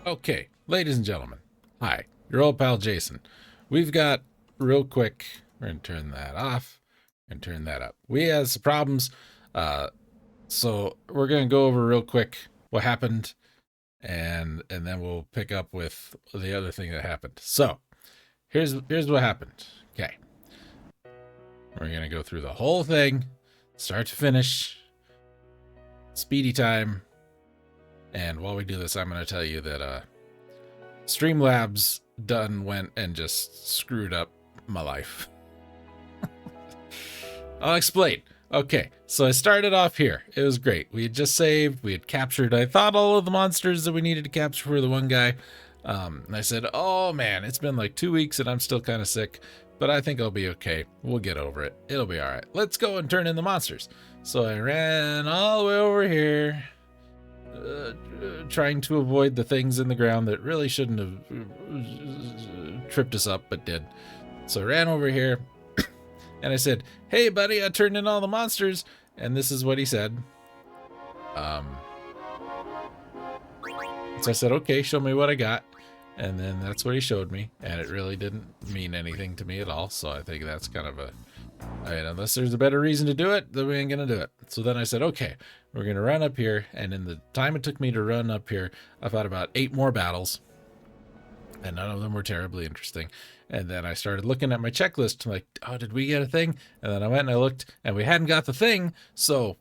Okay, ladies and gentlemen, hi, your old pal Jason. We've got real quick. We're gonna turn that off and turn that up. We had some problems, uh, so we're gonna go over real quick what happened, and then we'll pick up with the other thing that happened. So here's what happened. Okay, we're gonna go through the whole thing, start to finish, speedy time. And while we do this, I'm gonna tell you that Streamlabs done went and just screwed up my life. I'll explain. Okay, so I started off here. It was great. We had just saved. We had captured, I thought, all of the monsters that we needed to capture for the one guy. And I said, oh man, it's been like 2 weeks and I'm still kind of sick, but I think I'll be okay. We'll get over it. It'll be all right. Let's go and turn in the monsters. So I ran all the way over here, trying to avoid the things in the ground that really shouldn't have tripped us up, but did. So I ran over here and I said, hey, buddy, I turned in all the monsters. And this is what he said. So I said, okay, show me what I got. And then that's what he showed me. And it really didn't mean anything to me at all. So I think that's kind of unless there's a better reason to do it, then we ain't going to do it. So then I said, okay, we're going to run up here. And in the time it took me to run up here, I fought about 8 more battles. And none of them were terribly interesting. And then I started looking at my checklist. I'm like, oh, did we get a thing? And then I went and I looked, and we hadn't got the thing. So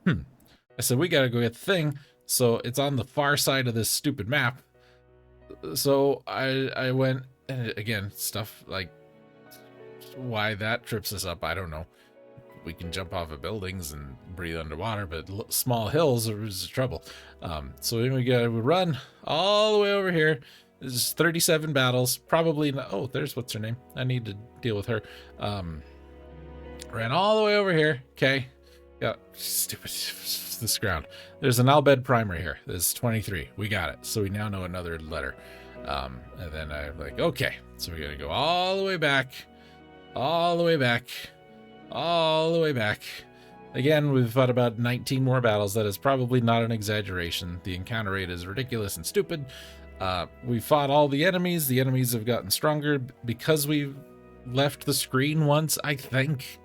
I said, we got to go get the thing. So it's on the far side of this stupid map. So I went, and again, stuff like why that trips us up, I don't know. We can jump off of buildings and breathe underwater, but small hills is trouble. So then we run all the way over here. There's 37 battles, probably not. Oh, there's what's her name. I need to deal with her. Ran all the way over here. Okay, got stupid this ground. There's an Albed primer here. This is 23. We got it. So we now know another letter. And then I'm like, okay, so we're gonna go all the way back, all the way back, all the way back. Again, we've fought about 19 more battles. That is probably not an exaggeration. The encounter rate is ridiculous and stupid. We fought all the enemies. The enemies have gotten stronger because we left the screen once, I think.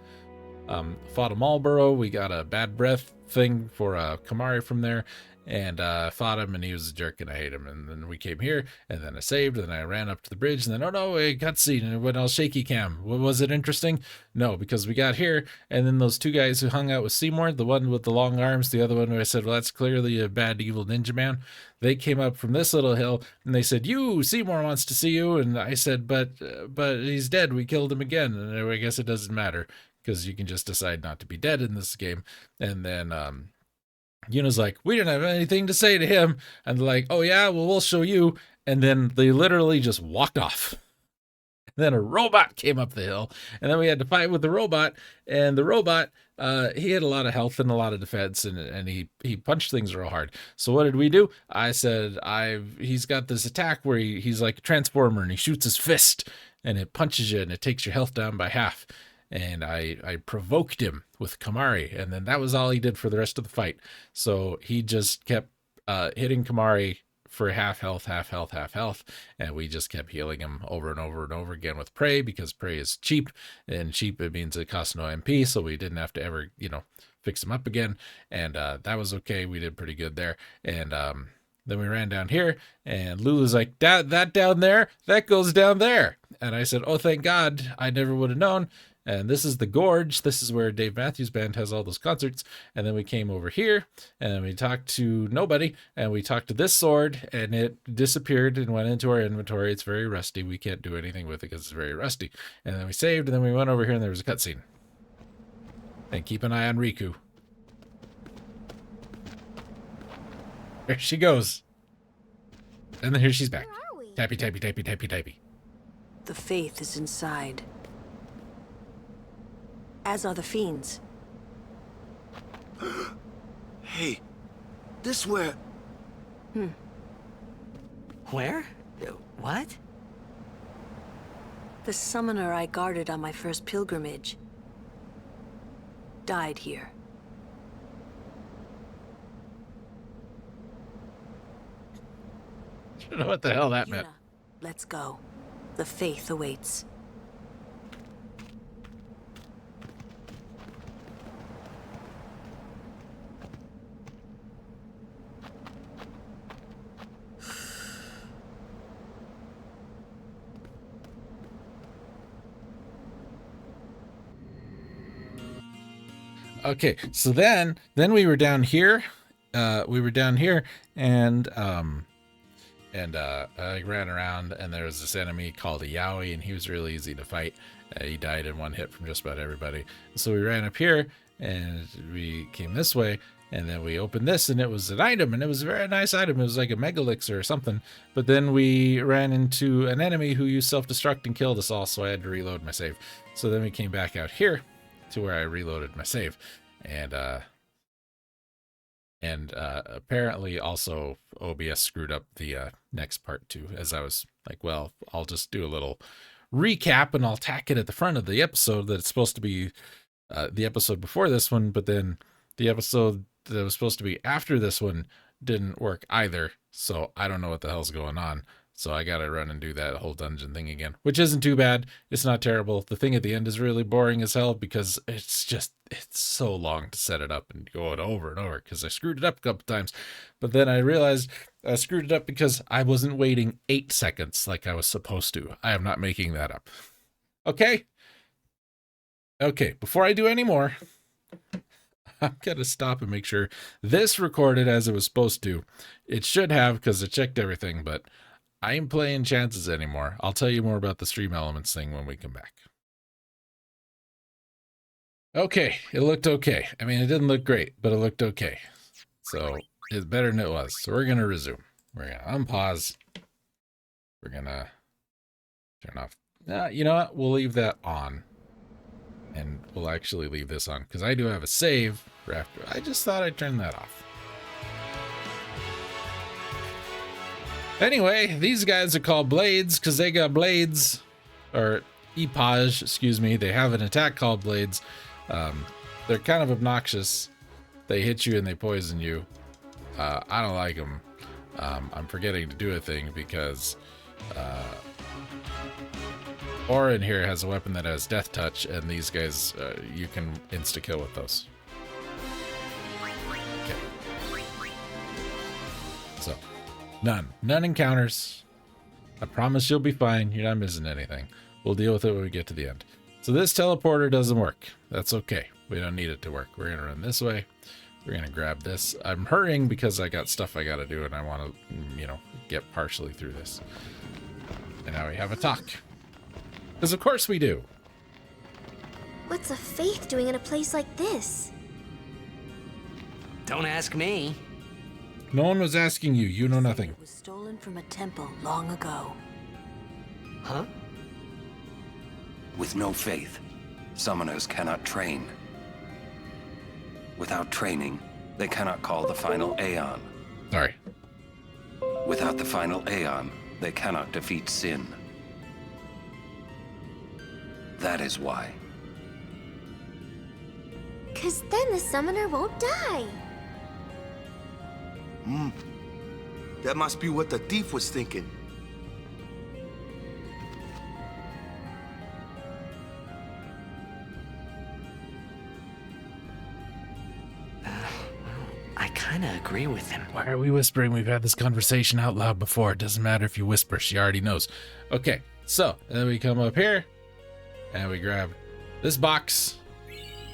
Fought a Marlboro. We got a bad breath thing for Kamari from there. And fought him, and he was a jerk, and I hate him. And then we came here, and then I saved, and I ran up to the bridge, and then, oh no, a cutscene, and it went all shaky cam. Was it interesting? No, because we got here, and then those 2 guys who hung out with Seymour, the one with the long arms, the other one who I said, well, that's clearly a bad, evil ninja man. They came up from this little hill, and they said, you, Seymour wants to see you. And I said, but he's dead. We killed him again. And I guess it doesn't matter, because you can just decide not to be dead in this game. And then, Yuna's like, we didn't have anything to say to him. And they're like, oh yeah, well, we'll show you. And then they literally just walked off. And then a robot came up the hill, and then we had to fight with the robot. And the robot, he had a lot of health and a lot of defense, and he punched things real hard. So what did we do? I said, he's got this attack where he's like a transformer, and he shoots his fist, and it punches you, and it takes your health down by half. And I provoked him with Kamari, and then that was all he did for the rest of the fight. So he just kept hitting Kamari for half health, half health, half health, and we just kept healing him over and over and over again with Prey, because Prey is cheap, and cheap, it means it costs no MP, so we didn't have to ever, fix him up again, and that was okay. We did pretty good there, and then we ran down here, and Lulu's like, that down there, that goes down there. And I said, oh, thank God, I never would have known. And this is the Gorge. This is where Dave Matthews Band has all those concerts. And then we came over here, and then we talked to nobody, and we talked to this sword, and it disappeared and went into our inventory. It's very rusty. We can't do anything with it because it's very rusty. And then we saved, and then we went over here, and there was a cutscene. And keep an eye on Riku. There she goes. And then here she's back. Tappy, tappy, tappy, tappy, tappy. The faith is inside. As are the fiends. Hey, this where... Where? What? The summoner I guarded on my first pilgrimage died here. don't know what the hell that meant. Yuna, let's go. The faith awaits. Okay, so then we were down here. And I ran around, and there was this enemy called a Yowie, and he was really easy to fight. He died in one hit from just about everybody. So we ran up here, and we came this way, and then we opened this, and it was an item, and it was a very nice item. It was like a megalixir or something. But then we ran into an enemy who used self-destruct and killed us all, so I had to reload my save. So then we came back out here to where I reloaded my save, and apparently also OBS screwed up the next part too, as I was like, well, I'll just do a little recap and I'll tack it at the front of the episode that it's supposed to be the episode before this one, but then the episode that was supposed to be after this one didn't work either, so I don't know what the hell's going on. So I gotta run and do that whole dungeon thing again, which isn't too bad. It's not terrible. The thing at the end is really boring as hell because it's so long to set it up and go it over and over because I screwed it up a couple times. But then I realized I screwed it up because I wasn't waiting 8 seconds like I was supposed to. I am not making that up. Okay? Okay, before I do any more, I'm gonna stop and make sure this recorded as it was supposed to. It should have because I checked everything, but I ain't playing chances anymore. I'll tell you more about the stream elements thing when we come back. Okay, it looked okay. I mean, it didn't look great, but it looked okay. So it's better than it was. So we're going to resume. We're going to unpause. We're going to turn off. You know what? We'll leave that on. And we'll actually leave this on because I do have a save for after. I just thought I'd turn that off. Anyway, these guys are called Blades because they got blades, or Epage, excuse me. They have an attack called Blades. They're kind of obnoxious. They hit you and they poison you. I don't like them. I'm forgetting to do a thing because Aura in here has a weapon that has Death Touch, and these guys, you can insta-kill with those. Okay. So. None encounters. I promise you'll be fine. You're not missing anything. We'll deal with it when we get to the end. So this teleporter doesn't work. That's okay. We don't need it to work. We're gonna run this way. We're gonna grab this. I'm hurrying because I got stuff I gotta do and I want to, get partially through this. And now we have a talk. Because of course we do. What's a faith doing in a place like this? Don't ask me. No one was asking you. You know nothing. It was stolen from a temple long ago. Huh? With no faith, summoners cannot train. Without training, they cannot call the final Aeon. Sorry. Without the final Aeon, they cannot defeat sin. That is why. 'Cause then the summoner won't die. That must be what the thief was thinking. I kind of agree with him. Why are we whispering? We've had this conversation out loud before. It doesn't matter if you whisper. She already knows. Okay, so then we come up here and we grab this box.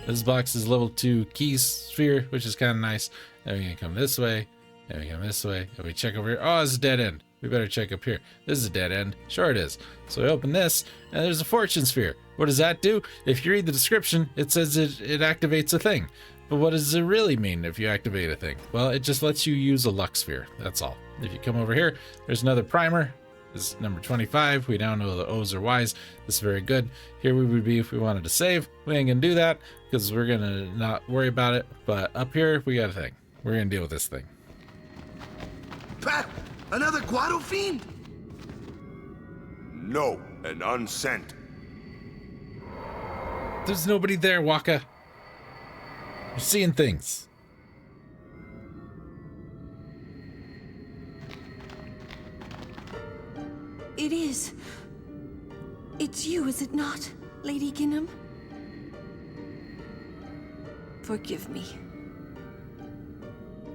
This box is level 2 key sphere, which is kind of nice. Then we can come this way. Then we come this way. And we check over here. Oh, it's a dead end. We better check up here. This is a dead end. Sure it is. So we open this, and there's a fortune sphere. What does that do? If you read the description, it says it activates a thing. But what does it really mean if you activate a thing? Well, it just lets you use a luck sphere. That's all. If you come over here, there's another primer. This is number 25. We now know the O's or Y's. This is very good. Here we would be if we wanted to save. We ain't gonna do that because we're gonna not worry about it. But up here, we got a thing. We're gonna deal with this thing. Pat! Another Guado fiend? No, an unsent. There's nobody there, Waka. You're seeing things. It is. It's you, is it not, Lady Ginham? Forgive me.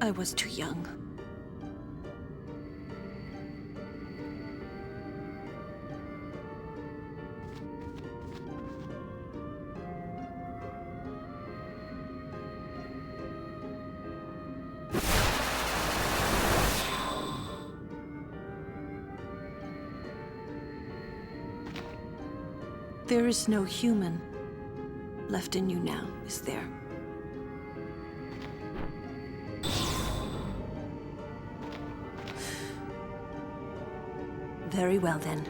I was too young. There is no human left in you now, is there? Very well then.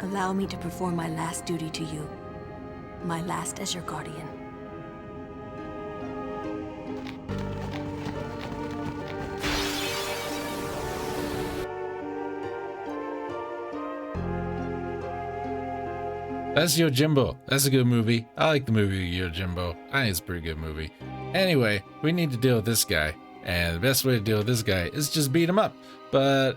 Allow me to perform my last duty to you. My last as your guardian. That's Yojimbo. That's a good movie. I like the movie Yojimbo. I think it's a pretty good movie. Anyway, we need to deal with this guy. And the best way to deal with this guy is just beat him up. But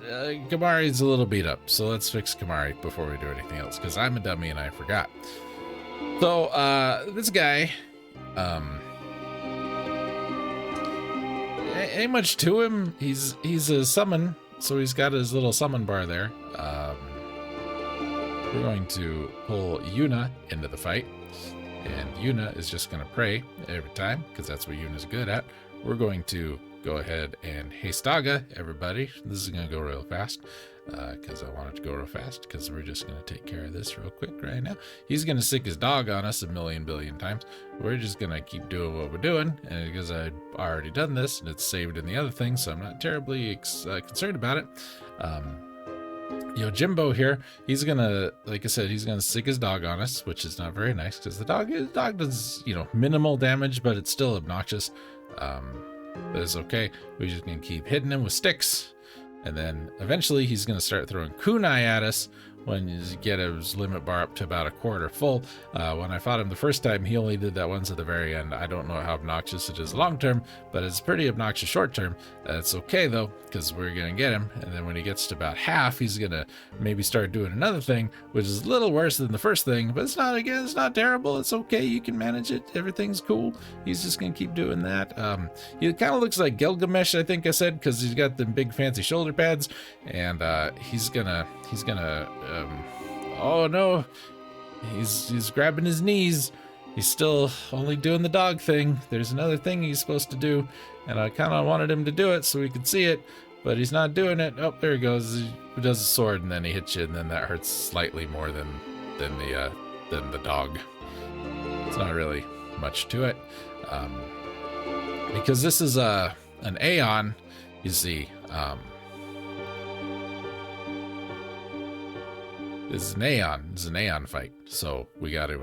Kamari's a little beat up. So let's fix Kamari before we do anything else. Because I'm a dummy and I forgot. So, this guy... ain't much to him. He's a summon. So he's got his little summon bar there. We're going to pull Yuna into the fight, and Yuna is just going to pray every time, because that's what Yuna's good at. We're going to go ahead and Heistaga everybody. This is going to go real fast, because I want it to go real fast, because we're just going to take care of this real quick right now. He's going to sick his dog on us a million billion times. We're just going to keep doing what we're doing, and because I've already done this, and it's saved in the other thing, so I'm not terribly concerned about it. Yojimbo here, he's gonna, like I said, he's gonna sick his dog on us, which is not very nice because the dog does, you know, minimal damage, but it's still obnoxious. But it's okay. We're just gonna keep hitting him with sticks, and then eventually he's gonna start throwing kunai at us when you get his limit bar up to about a quarter full. When I fought him the first time, he only did that once at the very end. I don't know how obnoxious it is long term, but it's pretty obnoxious short term. It's okay though, because we're gonna get him, and then when he gets to about half, he's gonna maybe start doing another thing, which is a little worse than the first thing, but it's not terrible. It's okay, you can manage it, everything's cool. He's just gonna keep doing that. He kind of looks like Gilgamesh, I think I said, because he's got the big fancy shoulder pads, and he's gonna oh no, he's grabbing his knees. He's still only doing the dog thing. There's another thing he's supposed to do, and I kind of wanted him to do it so we could see it, but he's not doing it. Oh, there he goes. He does a sword, and then he hits you, and then that hurts slightly more than the dog. It's not really much to it, because this is an Aeon, you see. This is an Aeon fight, so we got to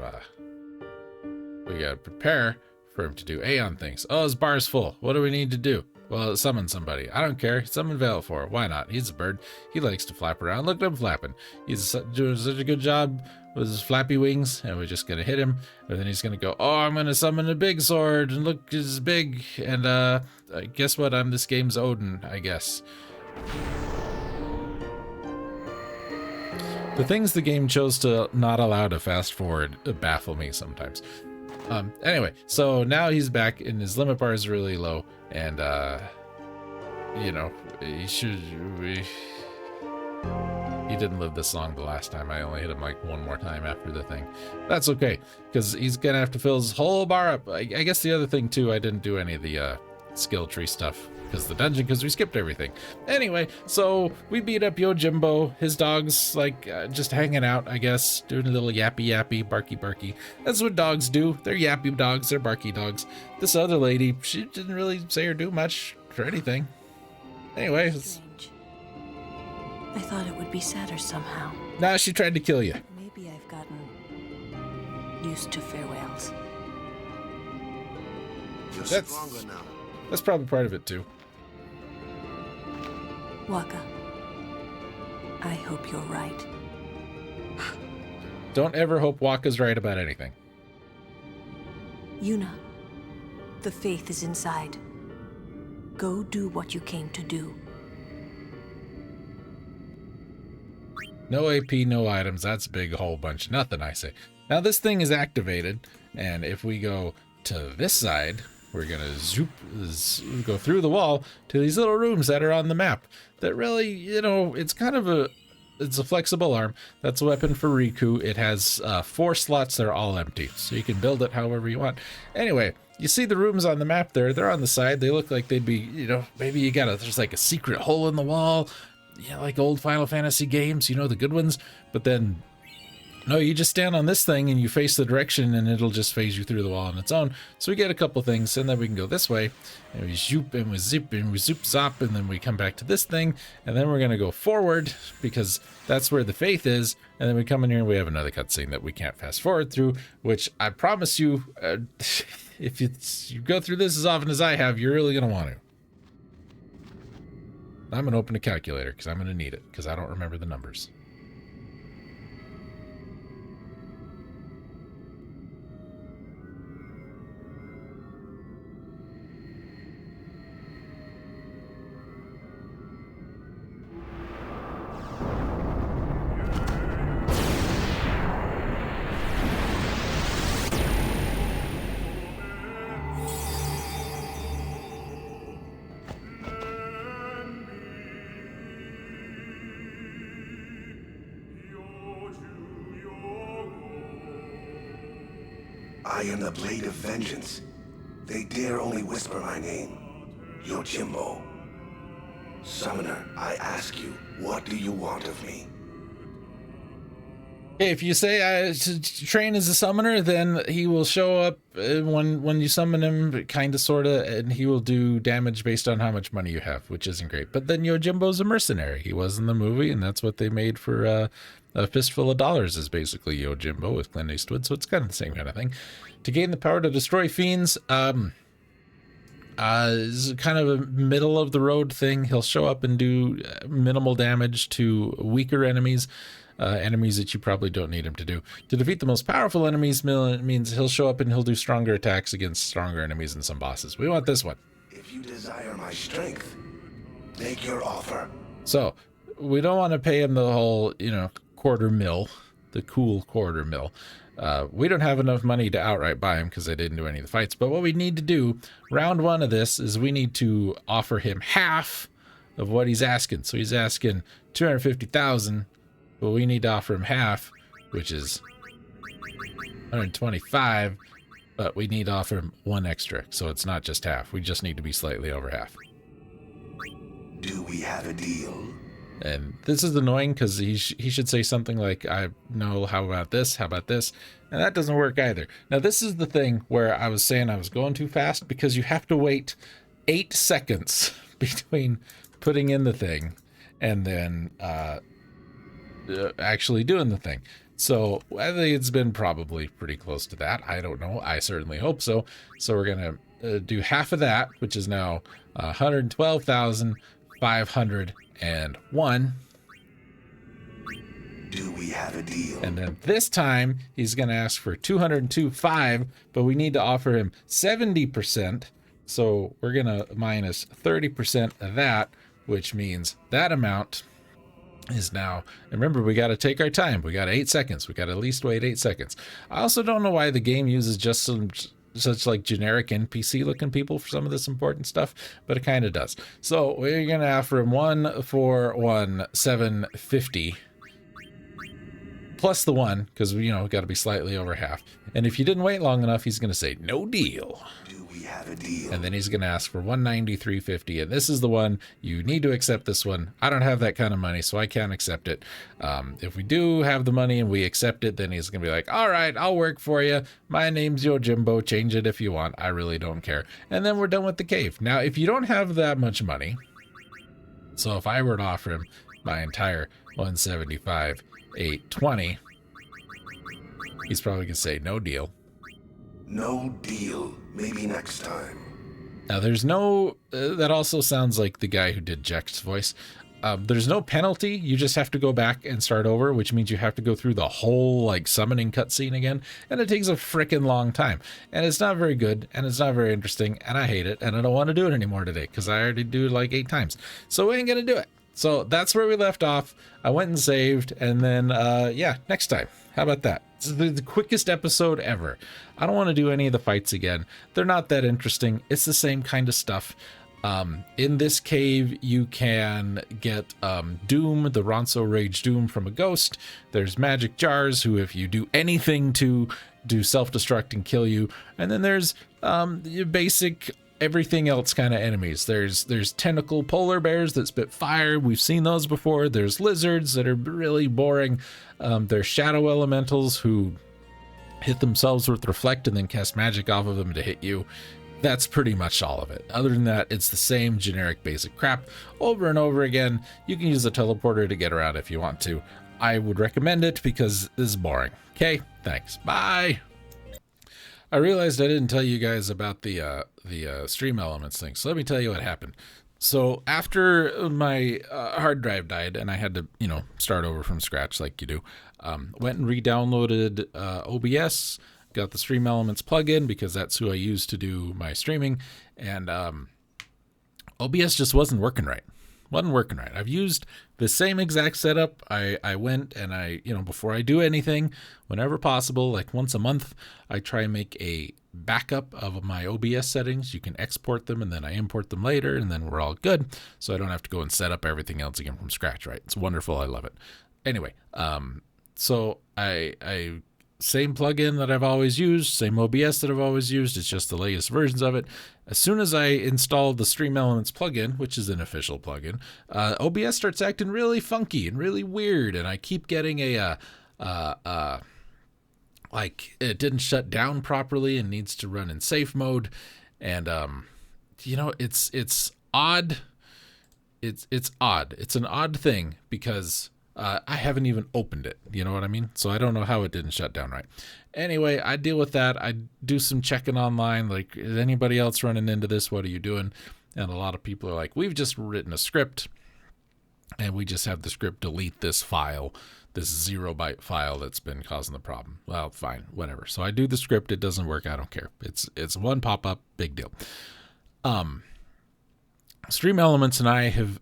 prepare for him to do Aeon things. Oh, his bar's full. What do we need to do? Well, summon somebody. I don't care. Summon Veilfor. Why not? He's a bird. He likes to flap around. Look at him flapping. He's doing such a good job with his flappy wings, and we're just gonna hit him, and then he's gonna go, oh, I'm gonna summon a big sword, and look, it's big, and guess what? I'm this game's Odin, I guess. The things the game chose to not allow to fast forward baffle me sometimes. Anyway, so now he's back and his limit bar is really low, and you know, he didn't live this long the last time. I only hit him like one more time after the thing. That's okay, because he's gonna have to fill his whole bar up. I guess the other thing too, I didn't do any of the skill tree stuff because we skipped everything. Anyway, so we beat up Yojimbo. His dog's like just hanging out, I guess, doing a little yappy, barky. That's what dogs do. They're yappy dogs, they're barky dogs. This other lady, she didn't really say or do much for anything. Anyway, Strange. I thought it would be sadder somehow. nah, she tried to kill you. Maybe I've gotten used to farewells. You're That's- stronger now. That's probably part of it too. Waka, I hope you're right. Don't ever hope Waka's right about anything. Yuna, the faith is inside. Go do what you came to do. No AP, no items. That's a big whole bunch of nothing, I say. Now this thing is activated, and if we go to this side, we're gonna go through the wall to these little rooms that are on the map. That really, you know, it's a flexible arm. That's a weapon for Riku. It has 4 slots that are all empty, so you can build it however you want. Anyway, you see the rooms on the map there. They're on the side. They look like they'd be, you know, maybe there's like a secret hole in the wall. Yeah, like old Final Fantasy games, you know, the good ones. But then, no, you just stand on this thing and you face the direction and it'll just phase you through the wall on its own. So we get a couple things, and then we can go this way, and we zoop and we zip and we zoop zop, and then we come back to this thing, and then we're going to go forward because that's where the faith is. And then we come in here and we have another cutscene that we can't fast forward through, which I promise you, if you go through this as often as I have, you're really going to want to. I'm going to open a calculator because I'm going to need it because I don't remember the numbers. I am the Blade of Vengeance. They dare only whisper my name. Yojimbo. Summoner, I ask you, what do you want of me? Okay, if you say I train as a summoner, then he will show up when you summon him, kind of, sort of, and he will do damage based on how much money you have, which isn't great. But then Yojimbo's a mercenary. He was in the movie, and that's what they made for A Fistful of Dollars is basically Yojimbo with Clint Eastwood, so it's kind of the same kind of thing. To gain the power to destroy fiends, is kind of a middle of the road thing. He'll show up and do minimal damage to weaker enemies. Enemies that you probably don't need him to do. To defeat the most powerful enemies means he'll show up and he'll do stronger attacks against stronger enemies and some bosses. We want this one. If you desire my strength, make your offer. So we don't want to pay him the whole, you know, $250,000, the cool $250,000. We don't have enough money to outright buy him because I didn't do any of the fights. But what we need to do, round 1 of this, is we need to offer him half of what he's asking. So he's asking $250,000. But we need to offer him half, which is 125, but we need to offer him 1 extra, so it's not just half. We just need to be slightly over half. Do we have a deal? And this is annoying because he should say something like, I know, how about this? How about this? And that doesn't work either. Now, this is the thing where I was saying I was going too fast, because you have to wait 8 seconds between putting in the thing and then actually doing the thing. So I think it's been probably pretty close to that. I don't know. I certainly hope so. So we're going to do half of that, which is now 112,501. Do we have a deal? And then this time he's going to ask for 202.5, but we need to offer him 70%. So we're going to minus 30% of that, which means that amount is now, and remember, we got to take our time. We got 8 seconds. We got to at least wait 8 seconds. I also don't know why the game uses just such like generic NPC looking people for some of this important stuff, but it kind of does. So we're going to offer him 141,750 plus the 1, because we got to be slightly over half. And if you didn't wait long enough, he's going to say no deal. Do we have a deal? And then he's going to ask for 193.50, and this is the one. You need to accept this one. I don't have that kind of money, so I can't accept it. If we do have the money and we accept it, then he's going to be like, all right, I'll work for you. My name's Yojimbo. Change it if you want. I really don't care. And then we're done with the cave. Now, if you don't have that much money, so if I were to offer him my entire 175,820, he's probably going to say no deal. No deal. Maybe next time. Now, there's no... that also sounds like the guy who did Jack's voice. There's no penalty. You just have to go back and start over, which means you have to go through the whole, like, summoning cutscene again. And it takes a frickin' long time. And it's not very good, and it's not very interesting, and I hate it, and I don't want to do it anymore today, because I already do it like 8 times. So we ain't going to do it. So that's where we left off. I went and saved, and then, yeah, next time. How about that? This is the quickest episode ever. I don't want to do any of the fights again. They're not that interesting. It's the same kind of stuff. In this cave, you can get Doom, the Ronso Rage Doom from a ghost. There's magic jars who, if you do anything to do self-destruct and kill you. And then there's your basic everything else kind of enemies. There's tentacle polar bears that spit fire. We've seen those before. There's lizards that are really boring. There's shadow elementals who hit themselves with reflect and then cast magic off of them to hit you. That's pretty much all of it. Other than that, it's the same generic basic crap over and over again. You can use a teleporter to get around if you want to. I would recommend it because this is boring. Okay, thanks. Bye. I realized I didn't tell you guys about the stream elements thing, so let me tell you what happened. So after my hard drive died and I had to, start over from scratch like you do, went and re-downloaded OBS, got the Stream Elements plugin because that's who I use to do my streaming, and OBS just wasn't working right. I've used the same exact setup. I went and I, before I do anything, whenever possible, like once a month, I try and make a backup of my OBS settings. You can export them and then I import them later and then we're all good. So I don't have to go and set up everything else again from scratch, right? It's wonderful. I love it. Anyway, so I same plugin that I've always used, same OBS that I've always used. It's just the latest versions of it. As soon as I installed the Stream Elements plugin, which is an official plugin, OBS starts acting really funky and really weird. And I keep getting like it didn't shut down properly and needs to run in safe mode. And, it's odd. It's odd. It's an odd thing because I haven't even opened it. You know what I mean? So I don't know how it didn't shut down right. Anyway, I deal with that. I do some checking online. Like, is anybody else running into this? What are you doing? And a lot of people are like, we've just written a script and we just have the script delete this file, this 0-byte file that's been causing the problem. Well, fine, whatever. So I do the script. It doesn't work. I don't care. It's one pop-up, big deal. Stream Elements and I have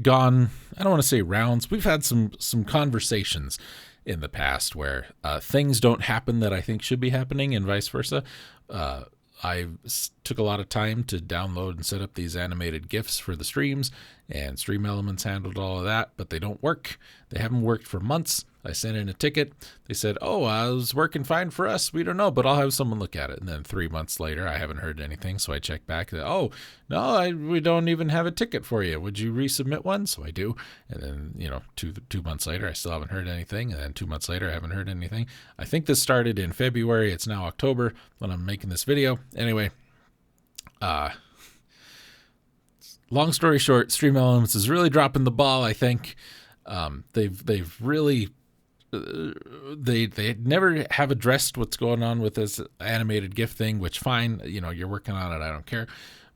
gone, I don't want to say rounds. We've had some conversations in the past where things don't happen that I think should be happening and vice versa. I took a lot of time to download and set up these animated GIFs for the streams, and Stream Elements handled all of that, but they don't work. They haven't worked for months. I sent in a ticket. They said, oh, it was working fine for us. We don't know, but I'll have someone look at it. And then 3 months later, I haven't heard anything. So I check back. Oh, no, we don't even have a ticket for you. Would you resubmit one? So I do. And then, 2 months later, I still haven't heard anything. And then 2 months later, I haven't heard anything. I think this started in February. It's now October when I'm making this video. Anyway, long story short, Stream Elements is really dropping the ball, I think. They've really... They never have addressed what's going on with this animated GIF thing, which fine, you're working on it. I don't care.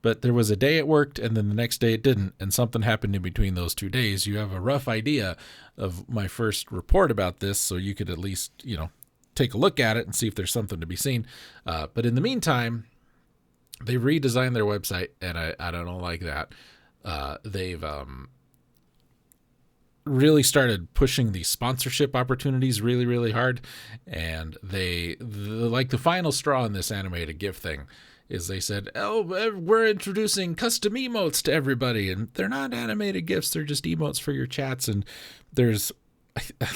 But there was a day it worked and then the next day it didn't. And something happened in between those 2 days. You have a rough idea of my first report about this. So you could at least, take a look at it and see if there's something to be seen. But in the meantime, they redesigned their website and I don't like that. They've, really started pushing the sponsorship opportunities really, really hard. And the final straw in this animated GIF thing is they said, oh, we're introducing custom emotes to everybody. And they're not animated GIFs. They're just emotes for your chats. And there's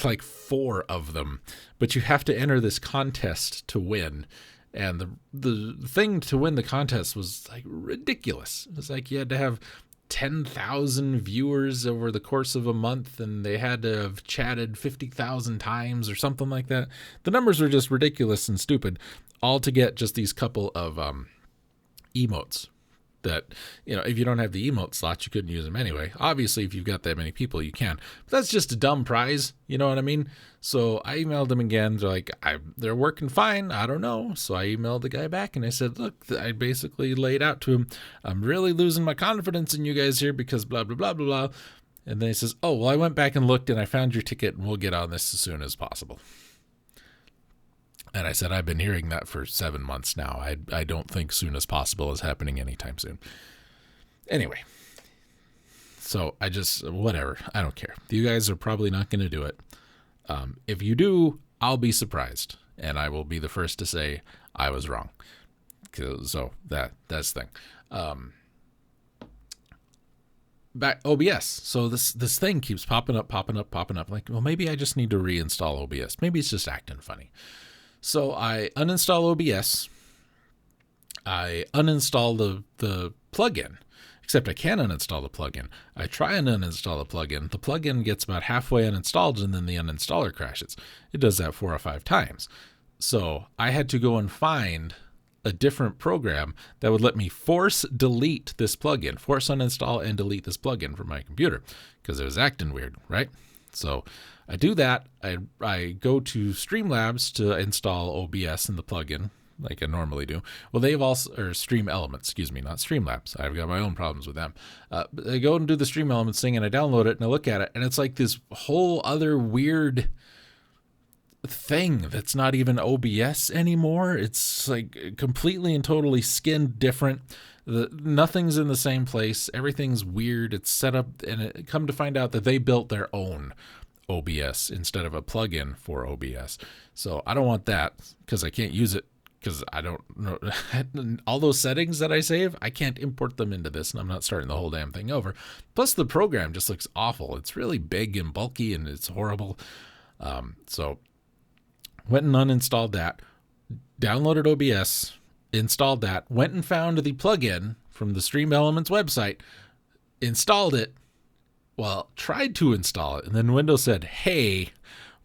like 4 of them, but you have to enter this contest to win. And the thing to win the contest was like ridiculous. It was like you had to have 10,000 viewers over the course of a month, and they had to have chatted 50,000 times or something like that. The numbers were just ridiculous and stupid, all to get just these couple of emotes that, if you don't have the emote slots, you couldn't use them anyway. Obviously, if you've got that many people, you can. But that's just a dumb prize, you know what I mean? So I emailed them again. They're like, they're working fine. I don't know. So I emailed the guy back and I said, look, I basically laid out to him, I'm really losing my confidence in you guys here because blah, blah, blah, blah, blah. And then he says, oh, well, I went back and looked and I found your ticket and we'll get on this as soon as possible. And I said, I've been hearing that for 7 months now. I don't think soon as possible is happening anytime soon. Anyway, So I just, whatever. I don't care. You guys are probably not going to do it. If you do, I'll be surprised. And I will be the first to say I was wrong. So that's the thing. Back OBS. So this thing keeps popping up. Like, well, maybe I just need to reinstall OBS. Maybe it's just acting funny. So I uninstall OBS. I uninstall the plugin. Except I can't uninstall the plugin. I try and uninstall the plugin. The plugin gets about halfway uninstalled and then the uninstaller crashes. It does that 4 or 5 times. So I had to go and find a different program that would let me force delete this plugin, force uninstall and delete this plugin from my computer because it was acting weird, right? So I do that. I go to Streamlabs to install OBS in the plugin like I normally do. Well, they've also, or Stream Elements, excuse me, not Streamlabs. I've got my own problems with them. But I go and do the Stream Elements thing and I download it and I look at it and it's like this whole other weird thing that's not even OBS anymore. It's like completely and totally skinned different. Nothing's in the same place. Everything's weird. It's set up, and it come to find out that they built their own OBS instead of a plugin for OBS. So I don't want that because I can't use it because I don't know all those settings that I save. I can't import them into this, and I'm not starting the whole damn thing over. Plus the program just looks awful. It's really big and bulky and it's horrible. So went and uninstalled that, downloaded OBS, installed that, went and found the plugin from the Stream Elements website, installed it, well, tried to install it, and then Windows said, hey,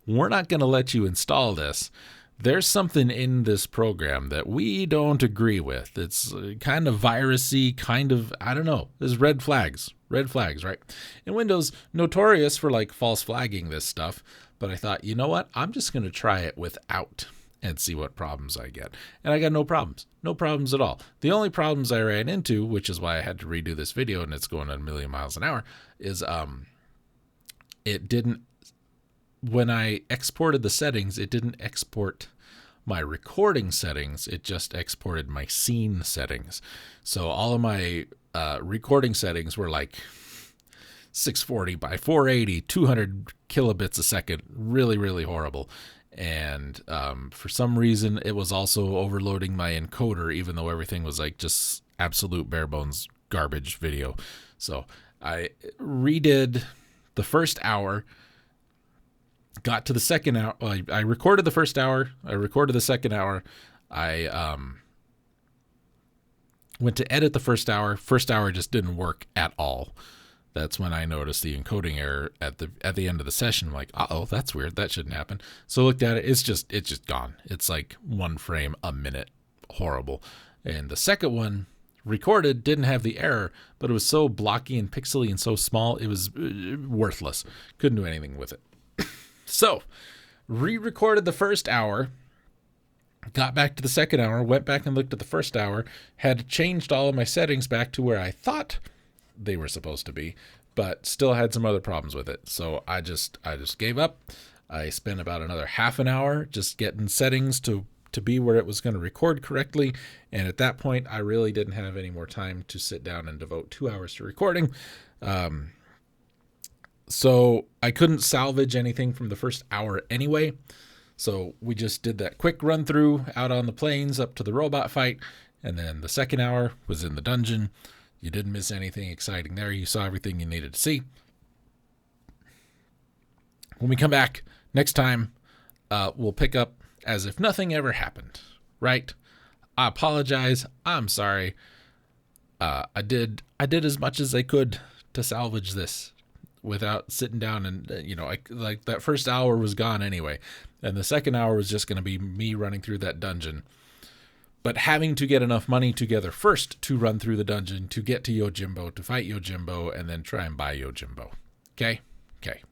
we're not going to let you install this. There's something in this program that we don't agree with. It's kind of virusy, kind of, I don't know. There's red flags, right? And Windows, notorious for like false flagging this stuff. But I thought, you know what? I'm just going to try it without and see what problems I get. And I got no problems at all. The only problems I ran into, which is why I had to redo this video and it's going at 1,000,000 miles an hour, is it didn't, when I exported the settings, it didn't export my recording settings. It just exported my scene settings. So all of my recording settings were like 640 by 480, 200 kilobits a second, really, really horrible. And for some reason, it was also overloading my encoder, even though everything was like just absolute bare bones garbage video. So I redid the first hour, got to the second hour. I recorded the first hour. I recorded the second hour. I went to edit the first hour. First hour just didn't work at all. That's when I noticed the encoding error at the end of the session. I'm like, uh-oh, that's weird. That shouldn't happen. So I looked at it. It's just gone. It's like 1 frame a minute. Horrible. And the second one recorded didn't have the error, but it was so blocky and pixely and so small, it was worthless. Couldn't do anything with it. So re-recorded the first hour, got back to the second hour, went back and looked at the first hour, had changed all of my settings back to where I thought they were supposed to be, but still had some other problems with it. So I just gave up. I spent about another half an hour just getting settings to be where it was going to record correctly. And at that point, I really didn't have any more time to sit down and devote 2 hours to recording. So I couldn't salvage anything from the first hour anyway. So we just did that quick run through out on the plains up to the robot fight. And then the second hour was in the dungeon. You didn't miss anything exciting there. You saw everything you needed to see. When we come back next time, we'll pick up as if nothing ever happened, right? I apologize. I'm sorry. I did as much as I could to salvage this without sitting down and, like that first hour was gone anyway. And the second hour was just going to be me running through that dungeon. But having to get enough money together first to run through the dungeon, to get to Yojimbo, to fight Yojimbo, and then try and buy Yojimbo. Okay? Okay.